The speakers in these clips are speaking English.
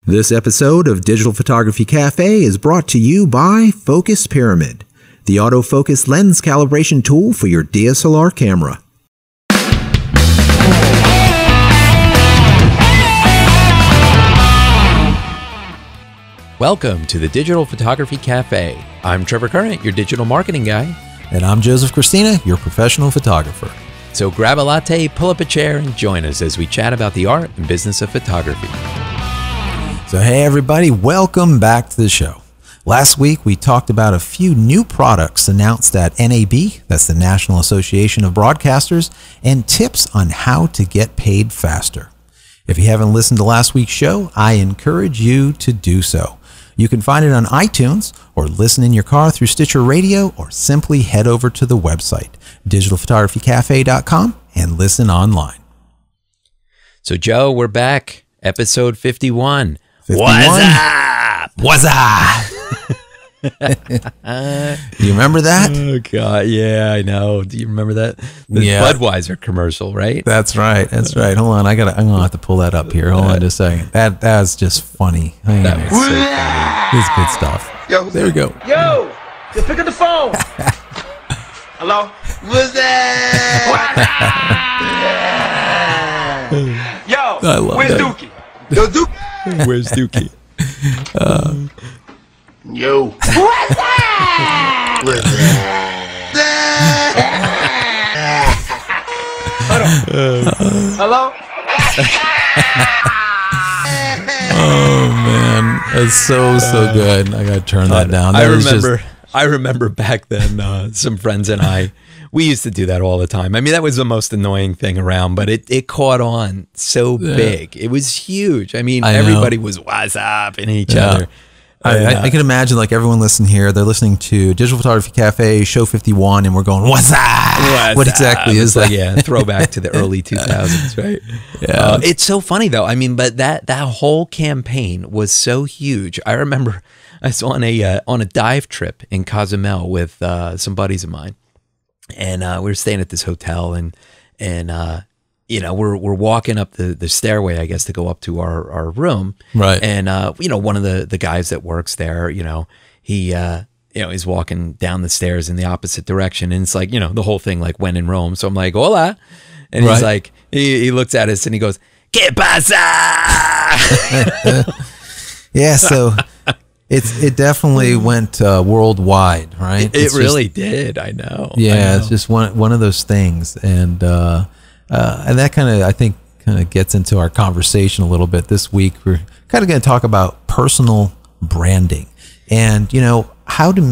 This episode of Digital Photography Cafe is brought to you by Focus Pyramid, the autofocus lens calibration tool for your DSLR camera. Welcome to the Digital Photography Cafe. I'm Trevor Current, your digital marketing guy. And I'm Joseph Cristina, your professional photographer. So grab a latte, pull up a chair, and join us as we chat about the art and business of photography. So hey everybody, welcome back to the show. Last week we talked about a few new products announced at NAB, that's the National Association of Broadcasters, and tips on how to get paid faster. If you haven't listened to last week's show, I encourage you to do so. You can find it on iTunes or listen in your car through Stitcher Radio or simply head over to the website, digitalphotographycafe.com, and listen online. So Joe, we're back. Episode 51. 51? What's up? What's up? You remember that? Oh, God. Yeah, I know. Do you remember that? The Budweiser commercial, right? That's right. That's right. Hold on. I'm going to have to pull that up here. Hold on just a second. That's just funny. That was so funny. It's good stuff. Yo, there we go. Yo, you pick up the phone. Hello? What's that? Yo, where's that. Dookie? Yo, Dookie. Where's Dookie? Yo. What's that? What's that? Hello? Oh man, it's so good. I gotta turn that down. I remember back then, some friends and we used to do that all the time. I mean, that was the most annoying thing around, but it caught on so big. It was huge. I mean, everybody was what's up in each other. I can imagine like everyone listening here, they're listening to Digital Photography Cafe, show 51, and we're going, what's that? What exactly is that? Yeah, throwback to the early 2000s, right? Yeah. It's so funny though. I mean, but that whole campaign was so huge. I remember I was on a dive trip in Cozumel with some buddies of mine, and we were staying at this hotel, and you know, we're walking up the stairway, I guess, to go up to our room. Right. And, you know, one of the guys that works there, you know, he, he's walking down the stairs in the opposite direction. And it's like, you know, the whole thing like when in Rome. So I'm like, hola. And he's like, he looks at us and he goes, ¿Qué pasa? Yeah. So it definitely went worldwide, right? It really did. I know. Yeah. It's just one of those things. And that I think gets into our conversation a little bit this week. We're kind of going to talk about personal branding and, you know, how do you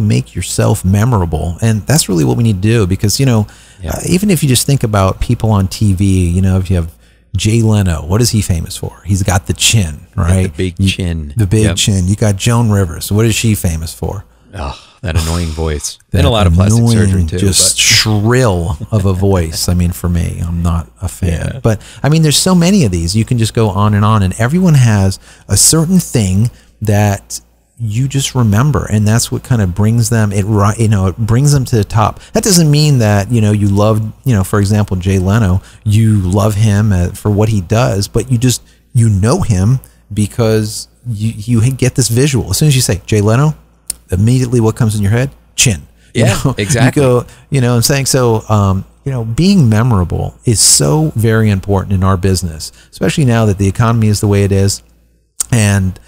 make yourself memorable? And that's really what we need to do because, you know, even if you just think about people on TV, you know, if you have Jay Leno, what is he famous for? He's got the chin, right? The big chin. The big chin. You got Joan Rivers. What is she famous for? Oh, that annoying voice. And a lot of plastic surgery too. Just shrill of a voice. I mean, for me, I'm not a fan. Yeah. But I mean, there's so many of these. You can just go on, and everyone has a certain thing that you just remember, and that's what kind of brings them. It brings them to the top. That doesn't mean that you love, for example, Jay Leno. You love him for what he does, but you know him because you get this visual. As soon as you say Jay Leno, immediately what comes in your head? Chin. Exactly. You go, I'm saying, so, being memorable is so very important in our business, especially now that the economy is the way it is. And,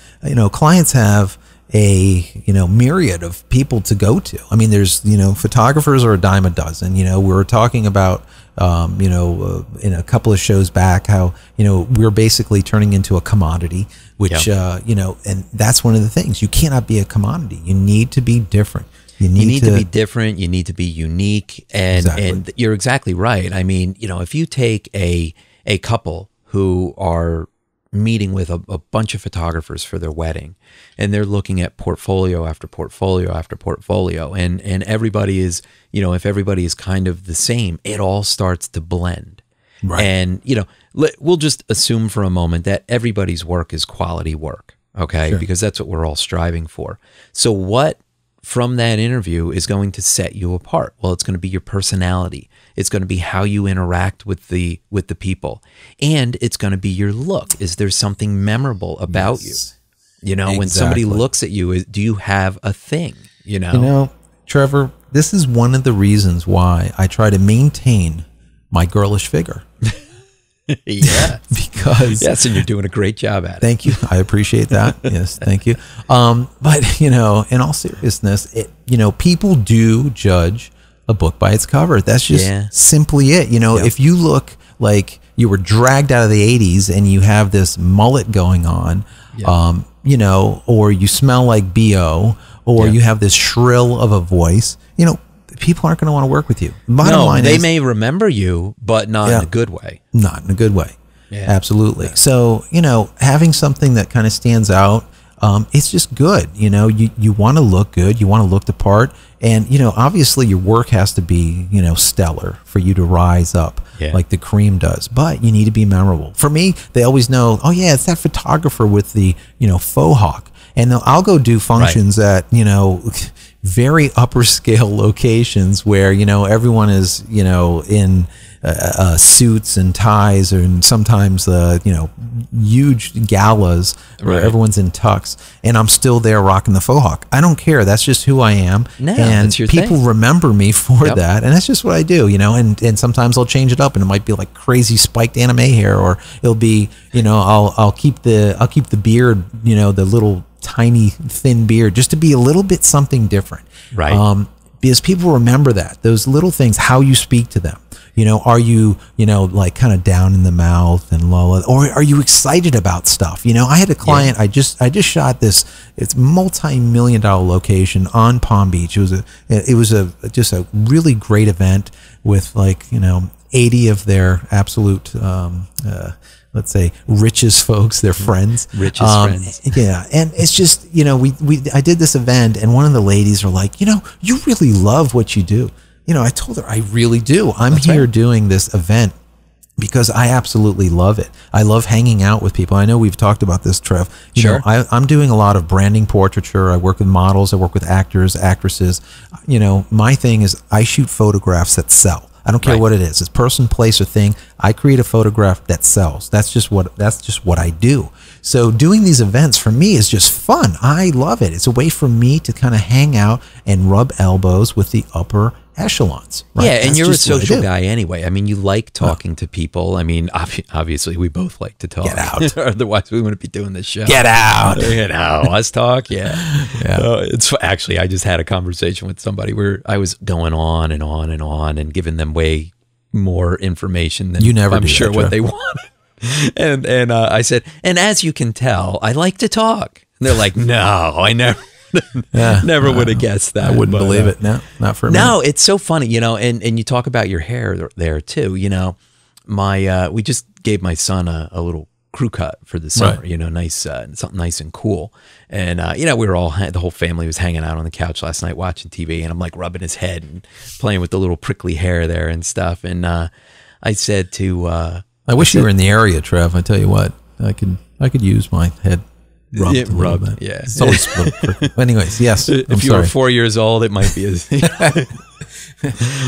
clients have a, myriad of people to go to. I mean, there's, photographers are a dime a dozen. We were talking about, in a couple of shows back, how, we're basically turning into a commodity, which, and that's one of the things. You cannot be a commodity. You need to be different. You need to be different. You need to be unique. And you're exactly right. I mean, if you take a couple who are meeting with a bunch of photographers for their wedding, and they're looking at portfolio after portfolio after portfolio, and everybody is, if everybody is kind of the same, it all starts to blend. Right. And, we'll just assume for a moment that everybody's work is quality work, okay? Sure. Because that's what we're all striving for. So what from that interview is going to set you apart? Well, it's going to be your personality. It's going to be how you interact with the people, and it's going to be your look. Is there something memorable about you? You know, when somebody looks at you, do you have a thing? You know, Trevor, this is one of the reasons why I try to maintain my girlish figure. Yeah, because yes, and you're doing a great job at it. Thank you. I appreciate that. Yes, thank you. But you know, in all seriousness, people do judge a book by its cover. That's just simply it. You know, if you look like you were dragged out of the 80s and you have this mullet going on, you know, or you smell like BO, or you have this shrill of a voice, you know, people aren't going to want to work with you. Bottom line they is, may remember you, but not in a good way. Not in a good way. Yeah. Absolutely. So, you know, having something that kind of stands out, it's just good. You know, you want to look good. You want to look the part. And, you know, obviously your work has to be, you know, stellar for you to rise up like the cream does. But you need to be memorable. For me, they always know, oh, yeah, it's that photographer with the, you know, faux hawk. And I'll go do functions at, you know, very upper scale locations where, you know, everyone is, you know, in suits and ties, and sometimes, you know, huge galas where everyone's in tux, and I'm still there rocking the faux hawk. I don't care. That's just who I am. No, and that's your people thing. remember me for that. And that's just what I do, you know, and sometimes I'll change it up, and it might be like crazy spiked anime hair, or it'll be, you know, I'll keep the beard, you know, the little tiny thin beard, just to be a little bit something different. Right. Because people remember those little things, how you speak to them. You know, are you, you know, like kind of down in the mouth and low, or are you excited about stuff? You know, I had a client, I just shot this, it's multi-million-dollar location on Palm Beach. It was just a really great event with, like, you know, 80 of their absolute, let's say, richest folks, their friends. Richest friends. Yeah. And it's just, you know, I did this event, and one of the ladies were like, you know, you really love what you do. You know, I told her, I really do. I'm here doing this event because I absolutely love it. I love hanging out with people. I know we've talked about this, Trev. You know, I'm doing a lot of branding portraiture. I work with models. I work with actors, actresses. You know, my thing is I shoot photographs that sell. I don't care what it is. It's person, place, or thing. I create a photograph that sells. That's just what I do. So doing these events for me is just fun. I love it. It's a way for me to kind of hang out and rub elbows with the upper echelons. Right? Yeah, and you're a social guy anyway. I mean, you like talking to people. I mean, obviously, we both like to talk. Get out. Otherwise, we wouldn't be doing this show. Get out. You know, us talk. Yeah. It's actually, I just had a conversation with somebody where I was going on and on and on and giving them way more information than I'm sure what they wanted. And I said, and as you can tell, I like to talk. And they're like, no, I never. Never would have guessed that. I wouldn't believe it. No, not for me. No, it's so funny, you know, and you talk about your hair there too. You know, we just gave my son a little crew cut for the summer, you know, nice, something nice and cool. And, you know, we were the whole family was hanging out on the couch last night watching TV, and I'm like rubbing his head and playing with the little prickly hair there and stuff. And I said to, I wish you were in the area, Trev. I tell you what, I could use my head. Rubbed, yeah. It's always anyways, yes. If you were 4 years old, it might be.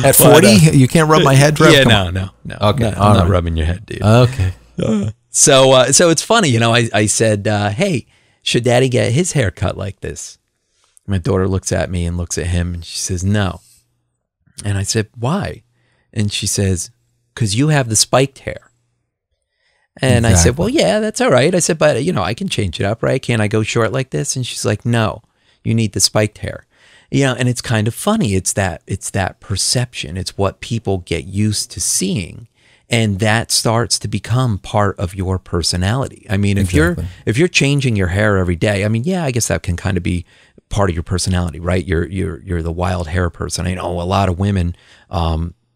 At 40, you can't rub my head, Trev? Yeah, no. Okay, I'm not rubbing your head, dude. Okay. So it's funny, you know. I said, hey, should Daddy get his hair cut like this? My daughter looks at me and looks at him, and she says, no. And I said, why? And she says, because you have the spiked hair. And I said, well, yeah, that's all right. I said, but, you know, I can change it up, right? Can't I go short like this? And she's like, no, you need the spiked hair. You know, and it's kind of funny. It's that perception. It's what people get used to seeing. And that starts to become part of your personality. I mean, if you're changing your hair every day, I mean, yeah, I guess that can kind of be part of your personality, right? You're the wild hair person. I know a lot of women,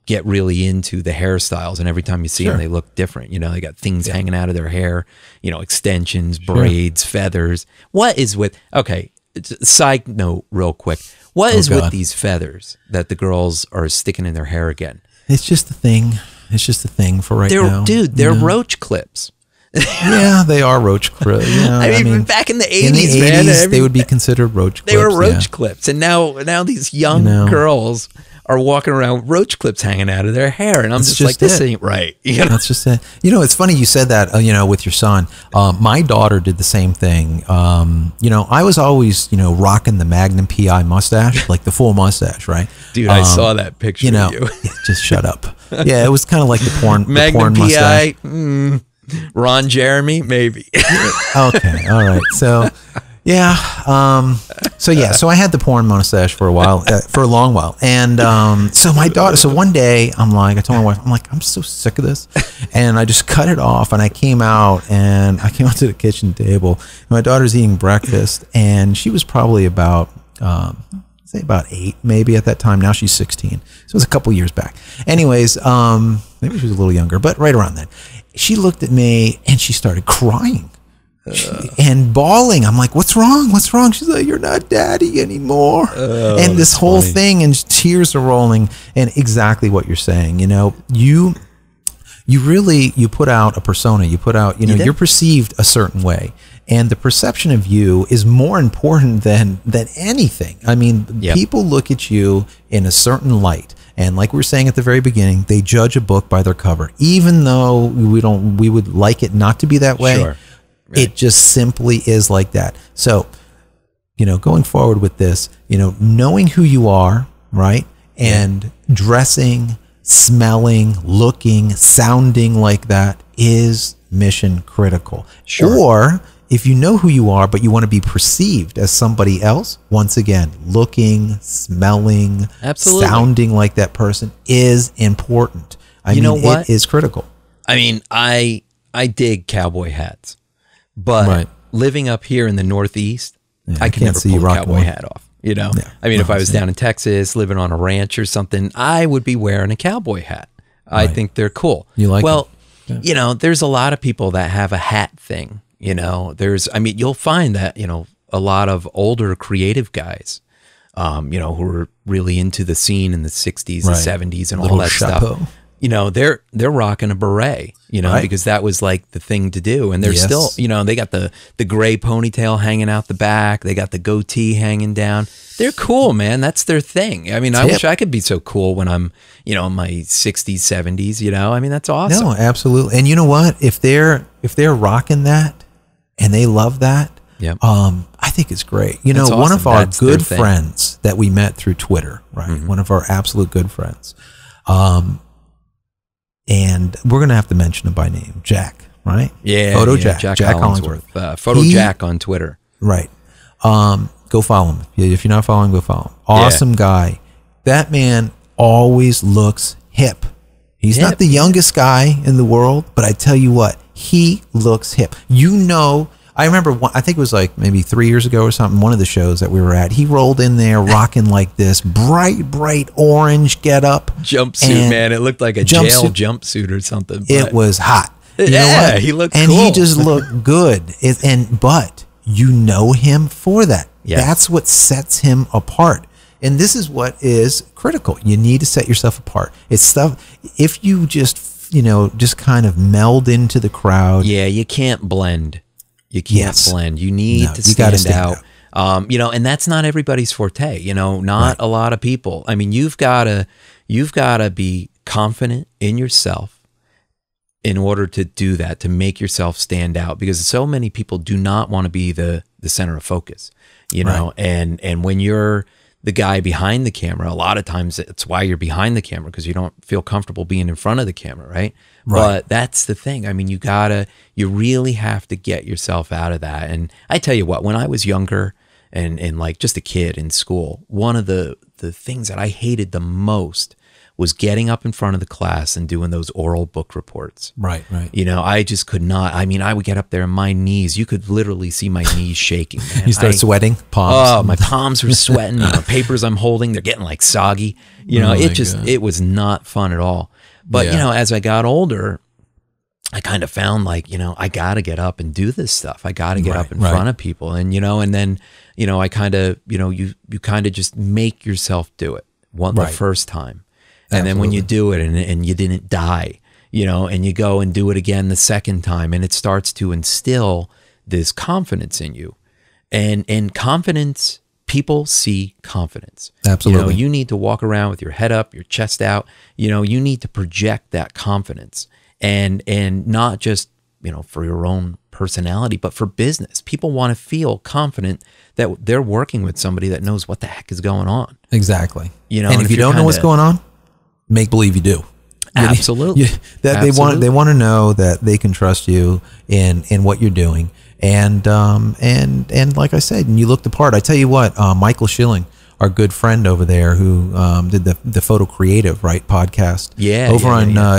get really into the hairstyles, and every time you see them, they look different. You know, they got things hanging out of their hair, you know, extensions, braids, feathers. What is with, okay, side note real quick. What is with these feathers that the girls are sticking in their hair again? It's just a thing. It's just a thing for right now. Dude, they're roach clips. Yeah, they are roach clips. You know, I mean, back in the 80s, man, they would be considered roach clips. They were roach clips. And now these young girls are walking around with roach clips hanging out of their hair. And I'm just like, this ain't right. You know? That's just it. You know, it's funny you said that, you know, with your son. My daughter did the same thing. You know, I was always, you know, rocking the Magnum PI mustache, like the full mustache, right? Dude, I saw that picture you know, of you. Just shut up. Yeah, it was kind of like the porn Magnum the porn PI, mustache. Ron Jeremy, maybe. Okay, all right. So, yeah. So I had the porn mustache for a while, for a long while. And so my daughter, so one day I'm like, I told my wife, I'm like, I'm so sick of this. And I just cut it off and I came out to the kitchen table. My daughter's eating breakfast and she was probably about, say about 8 maybe at that time. Now she's 16. So it was a couple years back. Anyways, maybe she was a little younger, but right around then. She looked at me and she started crying. And bawling. I'm like, what's wrong? What's wrong? She's like, you're not daddy anymore. And this whole thing, and tears are rolling. And exactly what you're saying, you know, you put out a persona, you put out, you know, you're perceived a certain way. And the perception of you is more important than anything. I mean, people look at you in a certain light. And like we were saying at the very beginning, they judge a book by their cover, even though we would like it not to be that way. Sure. Right. It just simply is like that. So, you know, going forward with this, you know, knowing who you are, right? And dressing, smelling, looking, sounding like that is mission critical. Sure. Or if you know who you are, but you want to be perceived as somebody else, once again, looking, smelling, sounding like that person is important. I mean, it is critical. I mean, I dig cowboy hats. But living up here in the Northeast, I can never pull a cowboy hat off. You know, I mean, if I was down in Texas, living on a ranch or something, I would be wearing a cowboy hat. I think they're cool. You like well, you know, there's a lot of people that have a hat thing. You know, I mean, you'll find that, you know, a lot of older creative guys, you know, who were really into the scene in the 60s and 70s and all that stuff. You know, they're rocking a beret, you know, because that was like the thing to do. And they're still, you know, they got the gray ponytail hanging out the back. They got the goatee hanging down. They're cool, man. That's their thing. I mean, I wish I could be so cool when I'm, you know, in my 60s, 70s, you know. I mean, that's awesome. No, absolutely. And you know what? If they're rocking that and they love that, I think it's great. You know, awesome. One of our good friends that we met through Twitter, right? One of our absolute good friends. And we're going to have to mention him by name, Jack, right? Yeah. Photo Jack Hollingsworth. Photo Jack on Twitter. Right. Go follow him. If you're not following, go follow him. Awesome guy. That man always looks hip. He's not the youngest guy in the world, but I tell you what, he looks hip. You know, I remember, I think it was like maybe 3 years ago or something, one of the shows that we were at, he rolled in there rocking like this bright orange getup. Jumpsuit, man. It looked like a jail jumpsuit or something. It was hot. You know what? He looked cool. And he just looked good. But you know him for that. Yeah. That's what sets him apart. And this is what is critical. You need to set yourself apart. It's stuff, if you just, you know, just kind of meld into the crowd. Yeah, you can't blend. You can't blend. You need to stand out. You know, and that's not everybody's forte. You know, not a lot of people. I mean, you've got to be confident in yourself in order to do that, to make yourself stand out, because so many people do not want to be the center of focus, you know, and when you're the guy behind the camera, a lot of times it's why you're behind the camera, because you don't feel comfortable being in front of the camera, right? But that's the thing. I mean, you really have to get yourself out of that. And I tell you what, when I was younger and like just a kid in school, one of the things that I hated the most was getting up in front of the class and doing those oral book reports. Right. You know, I just could not. I mean, I would get up there and my knees, you could literally see my knees shaking, man. You start sweating? Palms. Oh, my palms were sweating. You know, papers I'm holding, they're getting like soggy. You know, it was not fun at all. But, you know, as I got older, I kind of found like, you know, I got to get up and do this stuff. I got to get up in front of people. And, you know, and then, you know, I kind of, you know, you kind of just make yourself do it the first time. And then when you do it and you didn't die, you know, and you go and do it again the second time, and it starts to instill this confidence in you. And confidence people see confidence. Absolutely. You need to walk around with your head up, your chest out. You need to project that confidence, and not just, for your own personality, but for business. People want to feel confident that they're working with somebody that knows what the heck is going on. Exactly. And if you don't know what's going on, make believe you do. Absolutely. Absolutely. They want to know that they can trust you in what you're doing. And like I said, and you look the part. I tell you what, Michael Schilling, our good friend over there, who did the Photo Creative podcast,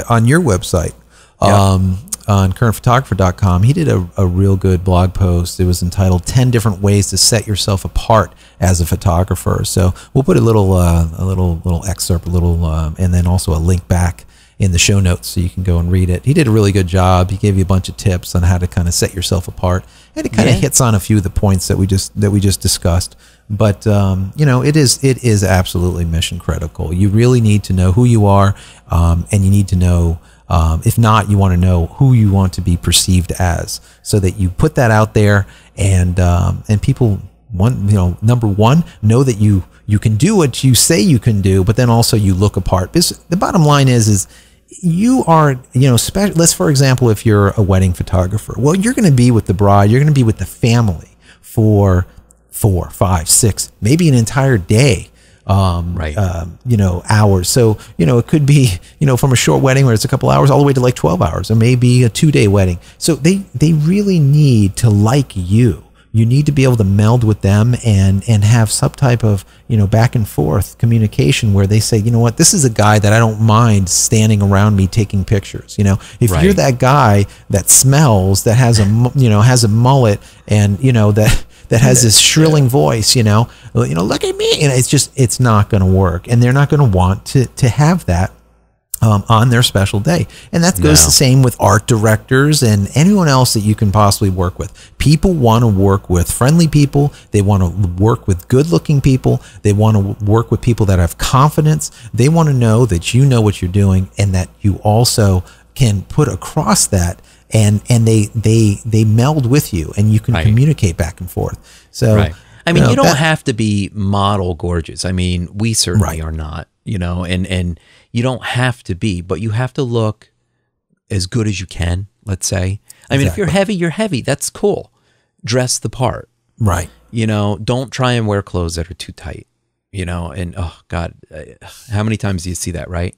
on your website, on currentphotographer.com, he did a real good blog post. It was entitled 10 different ways to set yourself apart as a photographer. So we'll put a little excerpt, and then also a link back in the show notes so you can go and read it. He did a really good job. He gave you a bunch of tips on how to kind of set yourself apart, and it kind of hits on a few of the points that we just discussed. But it is absolutely mission critical. You really need to know who you are, and you need to know, if not, you want to know who you want to be perceived as, so that you put that out there, and people number one, know that you can do what you say you can do, but then also you look apart. Because the bottom line is you are, let's, for example, if you're a wedding photographer, well, you're going to be with the bride, you're going to be with the family for 4, 5, 6, maybe an entire day. Hours. So, it could be, from a short wedding where it's a couple hours all the way to like 12 hours, or maybe a 2-day wedding. So they really need to like you. You need to be able to meld with them and have some type of, back and forth communication where they say, you know what, this is a guy that I don't mind standing around me taking pictures. If you're that guy that smells, that has a mullet, and, that has this shrilling voice, look at me. And it's not going to work. And they're not going to want to have that on their special day. And that goes the same with art directors and anyone else that you can possibly work with. People want to work with friendly people. They want to work with good looking people. They want to work with people that have confidence. They want to know that you know what you're doing, and that you also can put across that, and they meld with you, and you can communicate back and forth. So you don't have to be model gorgeous. We certainly are not, and you don't have to be, but you have to look as good as you can, let's say. If you're heavy, you're heavy. That's cool. Dress the part. Right. Don't try and wear clothes that are too tight, and oh God, how many times do you see that, right?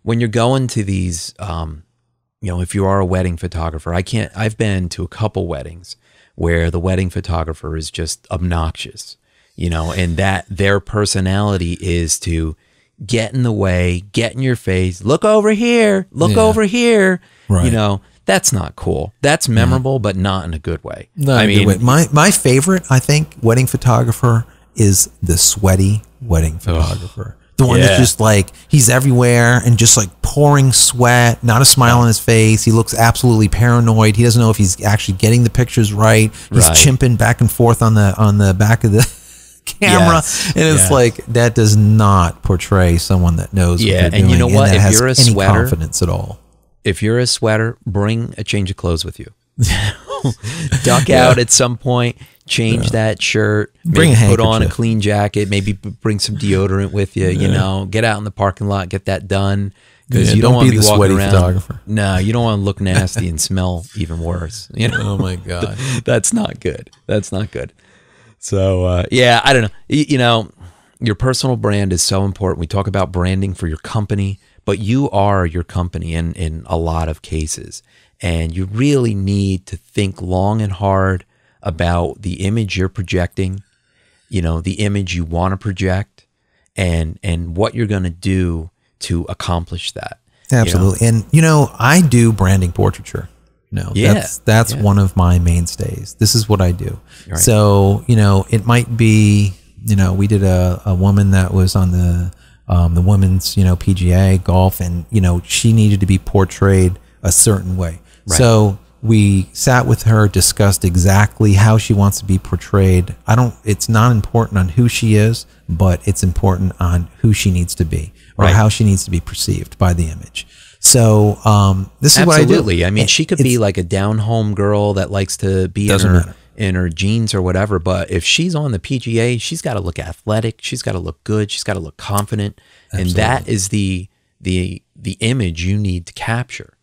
When you're going to these, if you are a wedding photographer, I've been to a couple weddings where the wedding photographer is just obnoxious, and that their personality is to get in the way, get in your face, look over here, over here. Right. That's not cool. That's memorable, but not in a good way. Not in a good way. My favorite, I think, wedding photographer is the sweaty wedding photographer. The one that's just like, he's everywhere and just like pouring sweat, not a smile on his face. He looks absolutely paranoid. He doesn't know if he's actually getting the pictures right. He's chimping back and forth on the back of the camera. And it's like, that does not portray someone that knows what they're doing. And you know what? If you're a sweater, any confidence at all. If you're a sweater, bring a change of clothes with you. Duck out at some point, change that shirt, maybe put on a clean jacket, maybe bring some deodorant with you, get out in the parking lot, get that done. Because you don't want to be walking around. Photographer. No, you don't want to look nasty and smell even worse. Oh my God. That's not good. That's not good. So, I don't know. Your personal brand is so important. We talk about branding for your company, but you are your company in a lot of cases. And you really need to think long and hard about the image you're projecting, the image you want to project, and what you're going to do to accomplish that. Absolutely. And, I do branding portraiture. That's one of my mainstays. This is what I do. Right. So, it might be, we did a woman that was on the women's, PGA golf, and, she needed to be portrayed a certain way. Right. So we sat with her, discussed exactly how she wants to be portrayed. It's not important on who she is, but it's important on who she needs to be, or how she needs to be perceived by the image. So this is what I do. She could be like a down-home girl that likes to be in her jeans or whatever. But if she's on the PGA, she's got to look athletic. She's got to look good. She's got to look confident. Absolutely. And that is the image you need to capture.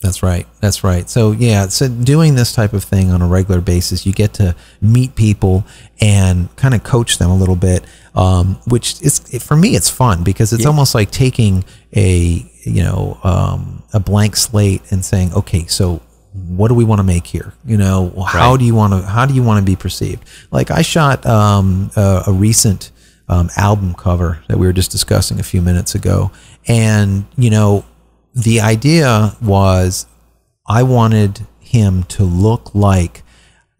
That's right. That's right. So yeah, so doing this type of thing on a regular basis, you get to meet people and kind of coach them a little bit, which is, for me, it's fun because it's almost like taking a blank slate and saying, okay, so what do we want to make here? How do you want to be perceived? Like I shot a recent album cover that we were just discussing a few minutes ago, and the idea was I wanted him to look like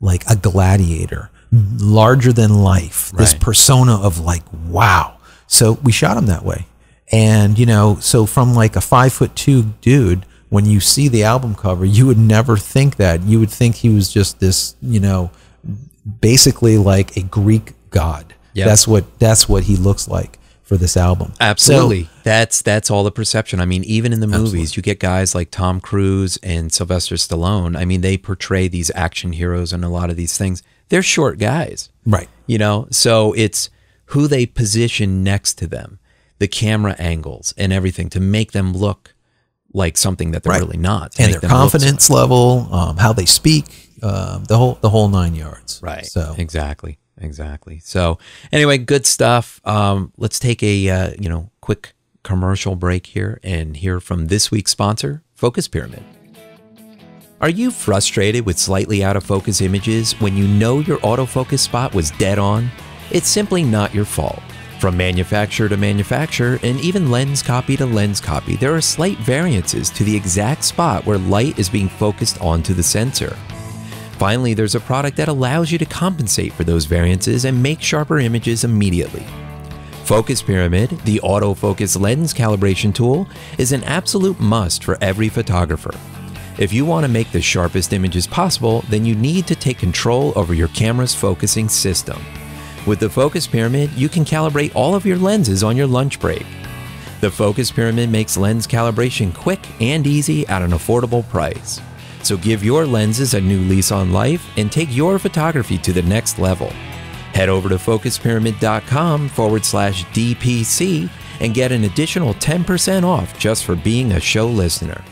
a gladiator, larger than life, this persona of like, wow. So we shot him that way. And, so from like a 5'2" dude, when you see the album cover, you would never think that. You would think he was just this, basically like a Greek god. Yep. That's what he looks like for this album. Absolutely. So, that's all the perception. I mean, even in the movies, you get guys like Tom Cruise and Sylvester Stallone. I mean, they portray these action heroes and a lot of these things. They're short guys. Right. So it's who they position next to them, the camera angles and everything to make them look like something that they're really not. And their confidence level, how they speak, the whole 9 yards. Right. So Exactly. So anyway, good stuff. Let's take a quick commercial break here and hear from this week's sponsor, Focus Pyramid. Are you frustrated with slightly out of focus images when you know your autofocus spot was dead on? It's simply not your fault. From manufacturer to manufacturer and even lens copy to lens copy, there are slight variances to the exact spot where light is being focused onto the sensor. Finally, there's a product that allows you to compensate for those variances and make sharper images immediately. Focus Pyramid, the autofocus lens calibration tool, is an absolute must for every photographer. If you want to make the sharpest images possible, then you need to take control over your camera's focusing system. With the Focus Pyramid, you can calibrate all of your lenses on your lunch break. The Focus Pyramid makes lens calibration quick and easy at an affordable price. So give your lenses a new lease on life and take your photography to the next level. Head over to focuspyramid.com/DPC and get an additional 10% off just for being a show listener.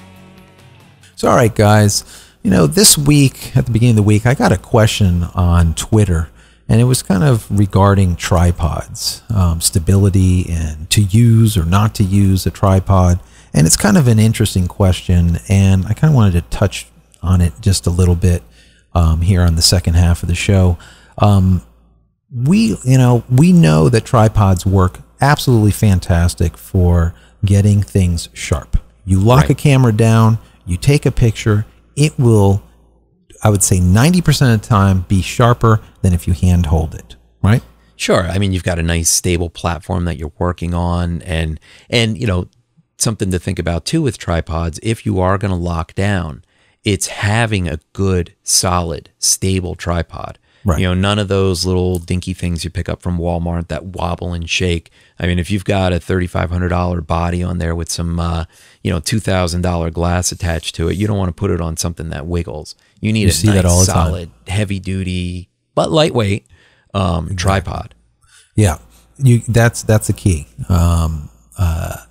So, all right, guys, this week, at the beginning of the week, I got a question on Twitter, and it was kind of regarding tripods, stability, and to use or not to use a tripod. And it's kind of an interesting question, and I kind of wanted to touch on it just a little bit here on the second half of the show. We know that tripods work absolutely fantastic for getting things sharp. You lock a camera down, you take a picture, it will, I would say 90% of the time, be sharper than if you hand hold it, right? Sure. I mean, you've got a nice stable platform that you're working on, and something to think about too with tripods, if you are going to lock down, it's having a good, solid, stable tripod. Right. None of those little dinky things you pick up from Walmart that wobble and shake. I mean, if you've got a $3,500 body on there with some, $2,000 glass attached to it, you don't want to put it on something that wiggles. You need a nice, solid, heavy-duty, but lightweight tripod. Yeah, that's the key.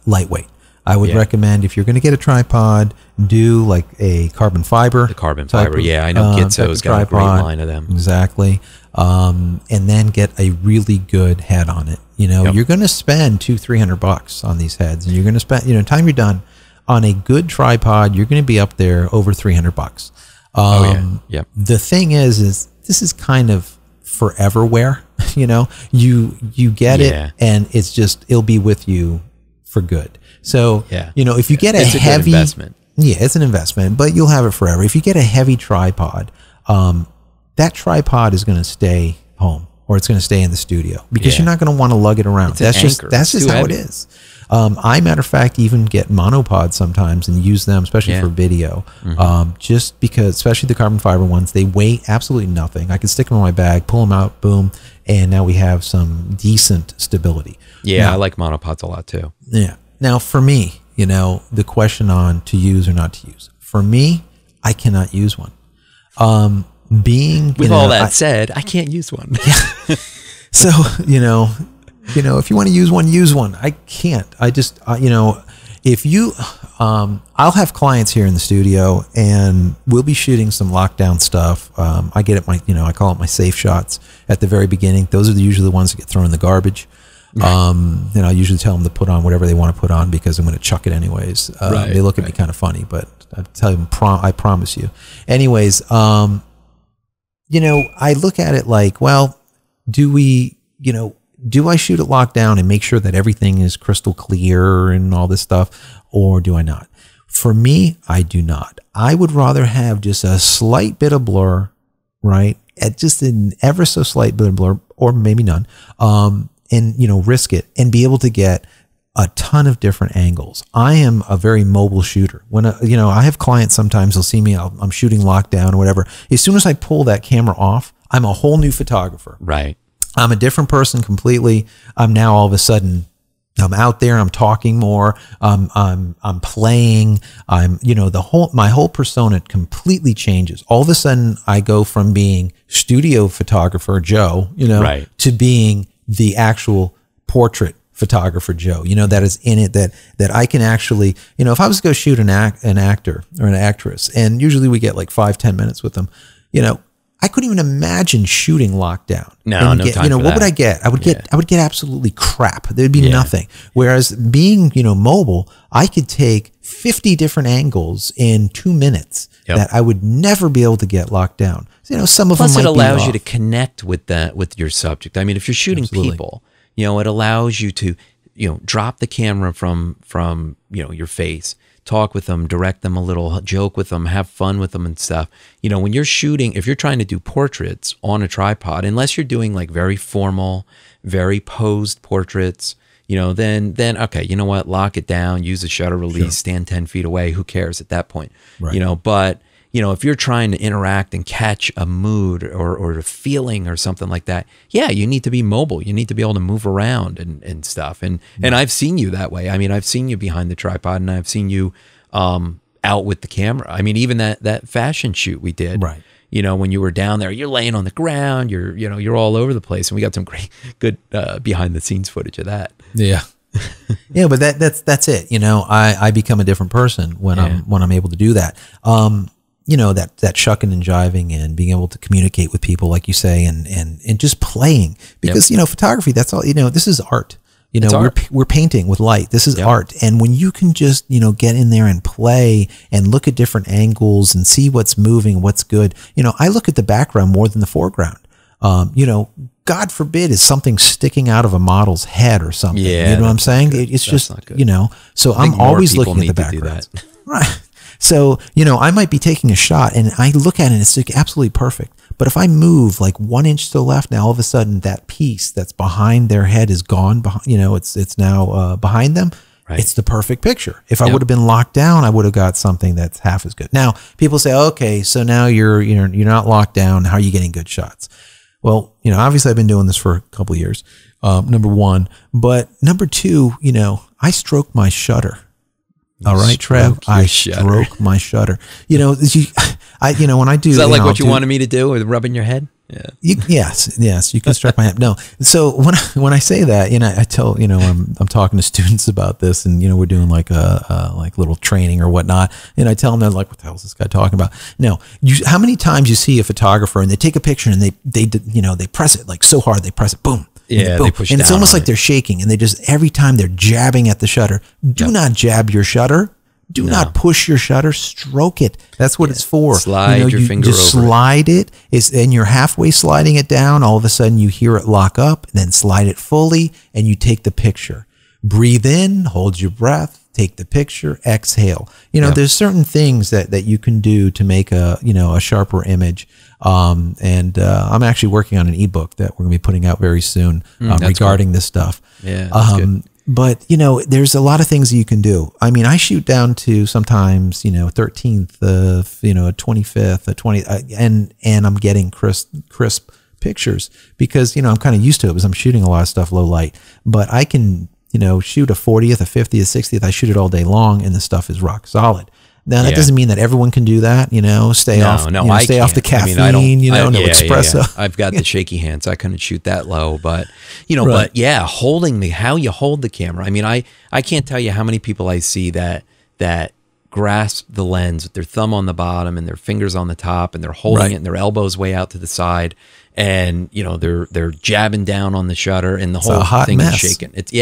Lightweight. I would recommend, if you're going to get a tripod, do like a carbon fiber. The carbon fiber, I know Gitzo's got a great line of them. Exactly. And then get a really good head on it. You're going to spend $200-300 on these heads, and you're going to spend, time you're done on a good tripod, you're going to be up there over $300. The thing is this is kind of forever wear. You get it, and it'll be with you for good. So, if you get a heavy investment, it's an investment, but you'll have it forever. If you get a heavy tripod, that tripod is going to stay home, or it's going to stay in the studio, because you're not going to want to lug it around. That's just how it is. Matter of fact, even get monopods sometimes and use them, especially for video, just because, especially the carbon fiber ones, they weigh absolutely nothing. I can stick them in my bag, pull them out, boom, and now we have some decent stability. I like monopods a lot too. Yeah. Now, for me, the question on to use or not to use. For me, I cannot use one. being with all that said, I can't use one. Yeah. So, if you want to use one. I can't. I just, if you, I'll have clients here in the studio and we'll be shooting some lockdown stuff. I get it, I call it my safe shots at the very beginning. Those are usually the ones that get thrown in the garbage. Right. I usually tell them to put on whatever they want to put on because I'm going to chuck it anyways. They look at me kind of funny, but I tell them, I promise you. Anyways, I look at it like, well, do I shoot it lockdown and make sure that everything is crystal clear and all this stuff, or do I not? For me, I do not. I would rather have just a slight bit of blur, right? At just an ever so slight bit of blur, or maybe none, and risk it and be able to get a ton of different angles. I am a very mobile shooter. When I have clients, sometimes they'll see me, I'm shooting lockdown or whatever. As soon as I pull that camera off, I'm a whole new photographer. Right. I'm a different person completely. I'm now all of a sudden, I'm out there, I'm talking more, I'm playing, my whole persona completely changes. All of a sudden I go from being studio photographer Joe, right, to being the actual portrait photographer Joe, that is in it, that I can actually, if I was to go shoot an actor or an actress, and usually we get like 5-10 minutes with them, I couldn't even imagine shooting lockdown. No time for what that. would I get? I would get absolutely crap. There'd be nothing. Whereas being, mobile, I could take 50 different angles in 2 minutes that I would never be able to get locked down. Some of Plus them might it allows be you to connect with your subject. I mean, if you're shooting people, it allows you to, drop the camera from your face, talk with them, direct them a little, joke with them, have fun with them and stuff. When you're shooting, if you're trying to do portraits on a tripod, unless you're doing like very formal, very posed portraits, then okay, you know what, lock it down, use the shutter release, stand 10 feet away, who cares at that point? Right. But if you're trying to interact and catch a mood or a feeling or something like that, you need to be mobile. You need to be able to move around and stuff. And I've seen you that way. I mean, I've seen you behind the tripod, and I've seen you out with the camera. I mean, even that fashion shoot we did, right? When you were down there, you're laying on the ground, you're all over the place, and we got some good behind the scenes footage of that. Yeah. Yeah, but that's it. I become a different person when I'm able to do that. That shucking and jiving and being able to communicate with people, like you say, and just playing, because, photography, that's all, this is art. We're painting with light. This is art. And when you can just, get in there and play and look at different angles and see what's moving, what's good. I look at the background more than the foreground. God forbid is something sticking out of a model's head or something. Yeah, you know what I'm saying? It's just, so I'm always looking at the background. Right. So, I might be taking a shot and I look at it and it's like absolutely perfect. But if I move like 1 inch to the left, now all of a sudden that piece that's behind their head is gone. It's now behind them. Right. It's the perfect picture. If I would have been locked down, I would have got something that's half as good. Now, people say, okay, so now you're not locked down. How are you getting good shots? Well, obviously I've been doing this for a couple of years, number one. But number two, I stroke my shutter. All right, Trev, I stroke my shutter. When I do. Is that like what you wanted me to do with rubbing your head? Yeah. Yes, you can stroke my head. No. So when I say that, I tell, I'm talking to students about this, and, we're doing like a little training or whatnot. And I tell them, they're like, what the hell is this guy talking about? No, how many times you see a photographer and they take a picture and they press it like so hard, they press it, boom. Yeah, they push, and it's almost like they're shaking, and they just, every time they're jabbing at the shutter. Do not jab your shutter. Do not push your shutter. Stroke it. That's what it's for. Slide your finger just over slide it. And you're halfway sliding it down. All of a sudden you hear it lock up, and then slide it fully, and you take the picture. Breathe in, hold your breath, take the picture, exhale. There's certain things that you can do to make a sharper image. I'm actually working on an ebook that we're going to be putting out very soon regarding this stuff. Yeah, that's good. But, there's a lot of things that you can do. I mean, I shoot down to sometimes, 13th, 25th, 20th, and I'm getting crisp pictures because, I'm kind of used to it because I'm shooting a lot of stuff low light. But I can, shoot a 40th, a 50th, 60th. I shoot it all day long, and the stuff is rock solid. Now that doesn't mean that everyone can do that, stay off the caffeine, no espresso. Yeah. I've got the shaky hands. I couldn't shoot that low, but but yeah, how you hold the camera. I mean, I can't tell you how many people I see that grasp the lens with their thumb on the bottom and their fingers on the top, and they're holding it and their elbows way out to the side, and they're jabbing down on the shutter, and the whole thing is shaking. It's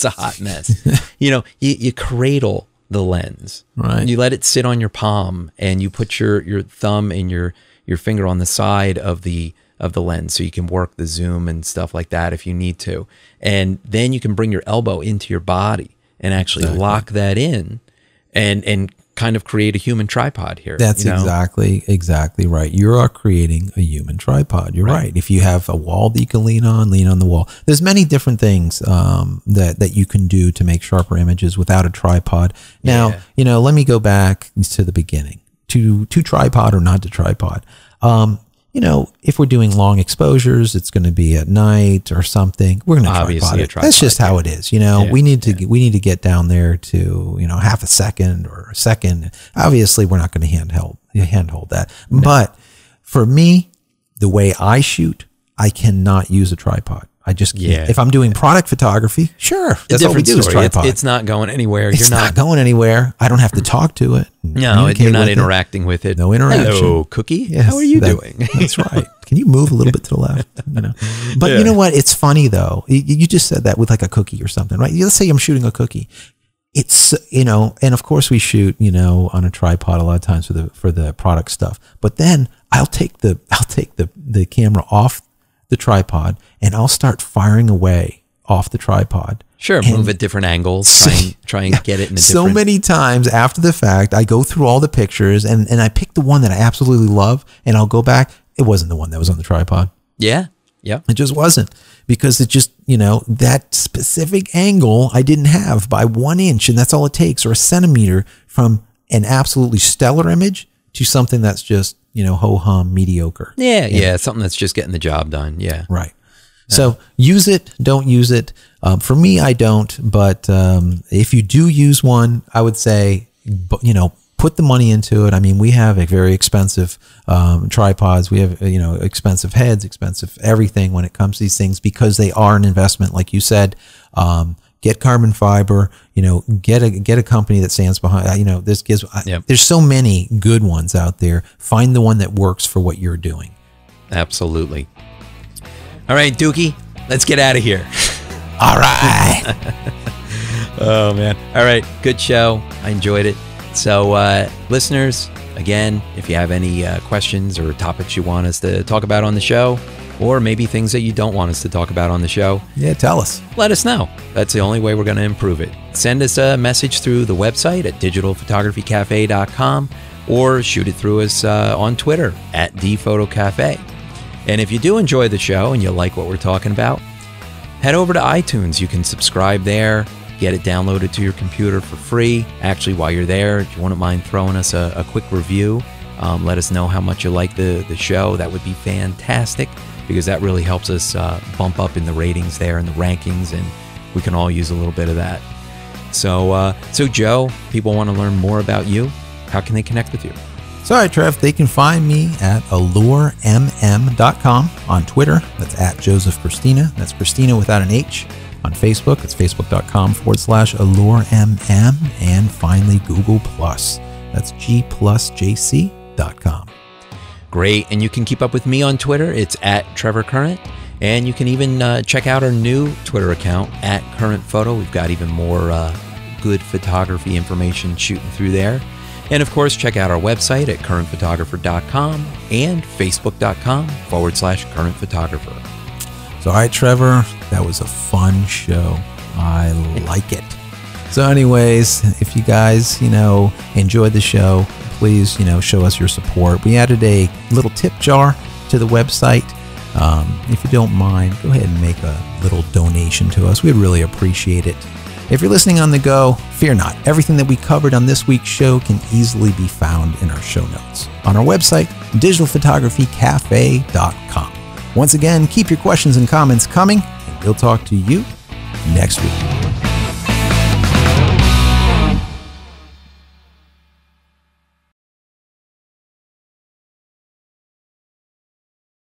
a hot mess. You cradle the lens, right? You let it sit on your palm, and you put your thumb and your finger on the side of the lens, so you can work the zoom and stuff like that if you need to, and then you can bring your elbow into your body and actually lock that in, and kind of create a human tripod here. That's exactly right. You are creating a human tripod. You're right. If you have a wall that you can lean on the wall. There's many different things that you can do to make sharper images without a tripod. Now, let me go back to the beginning. To tripod or not to tripod. If we're doing long exposures, it's going to be at night or something. We're going to tripod it. That's just how it is. We need to get down there to half a second or a second. Obviously, we're not going to handhold that. No. But for me, the way I shoot, I cannot use a tripod. I just can't. Yeah. If I'm doing product photography, sure. That's all we do is tripod. It's not going anywhere. It's not going anywhere. I don't have to talk to it. No, you're not interacting with it. No interaction. Hello, Cookie. Yes, how are you doing? That's right. Can you move a little bit to the left? But you know what? It's funny though. You just said that with like a cookie or something, right? Let's say I'm shooting a cookie. It's, and of course we shoot, on a tripod a lot of times for the product stuff. But then I'll take the camera off the tripod and I'll start firing away off the tripod. Sure, move at different angles, try and get it in a different... So many times after the fact, I go through all the pictures and I pick the one that I absolutely love, and I'll go back. It wasn't the one that was on the tripod. Yeah. It just wasn't, because it just, that specific angle I didn't have by 1 inch, and that's all it takes, or a centimeter, from an absolutely stellar image to something that's just, ho-hum, mediocre. Yeah, something that's just getting the job done. Yeah. Right. So use it, don't use it. For me, I don't, but if you do use one, I would say, put the money into it. I mean, we have a very expensive tripods. We have, expensive heads, expensive everything when it comes to these things, because they are an investment, like you said. Get carbon fiber, get a company that stands behind, there's so many good ones out there. Find the one that works for what you're doing. Absolutely. All right, Dookie, let's get out of here. All right. Oh, man. All right. Good show. I enjoyed it. So, listeners, again, if you have any questions or topics you want us to talk about on the show, or maybe things that you don't want us to talk about on the show, tell us. Let us know. That's the only way we're going to improve it. Send us a message through the website at digitalphotographycafe.com, or shoot it through us on Twitter at dphotocafe. And if you do enjoy the show and you like what we're talking about, head over to iTunes. You can subscribe there, get it downloaded to your computer for free. Actually, while you're there, if you wouldn't mind throwing us a quick review, let us know how much you like the show. That would be fantastic, because that really helps us bump up in the ratings there and the rankings, and we can all use a little bit of that. So Joe, people want to learn more about you. How can they connect with you? So, all right, Trev, they can find me at alluremm.com on Twitter. That's at Joseph Cristina. That's Cristina without an H. On Facebook, it's facebook.com/alluremm. And finally, Google+. That's g+jc.com. Great. And you can keep up with me on Twitter. It's at Trevor Current. And you can even check out our new Twitter account at Current Photo. We've got even more good photography information shooting through there. And of course, check out our website at currentphotographer.com and facebook.com/currentphotographer. So, all right, Trevor, that was a fun show. I like it. So anyways, if you guys, enjoyed the show, please, show us your support. We added a little tip jar to the website. If you don't mind, go ahead and make a little donation to us. We'd really appreciate it. If you're listening on the go, fear not. Everything that we covered on this week's show can easily be found in our show notes on our website, digitalphotographycafe.com. Once again, keep your questions and comments coming, and we'll talk to you next week.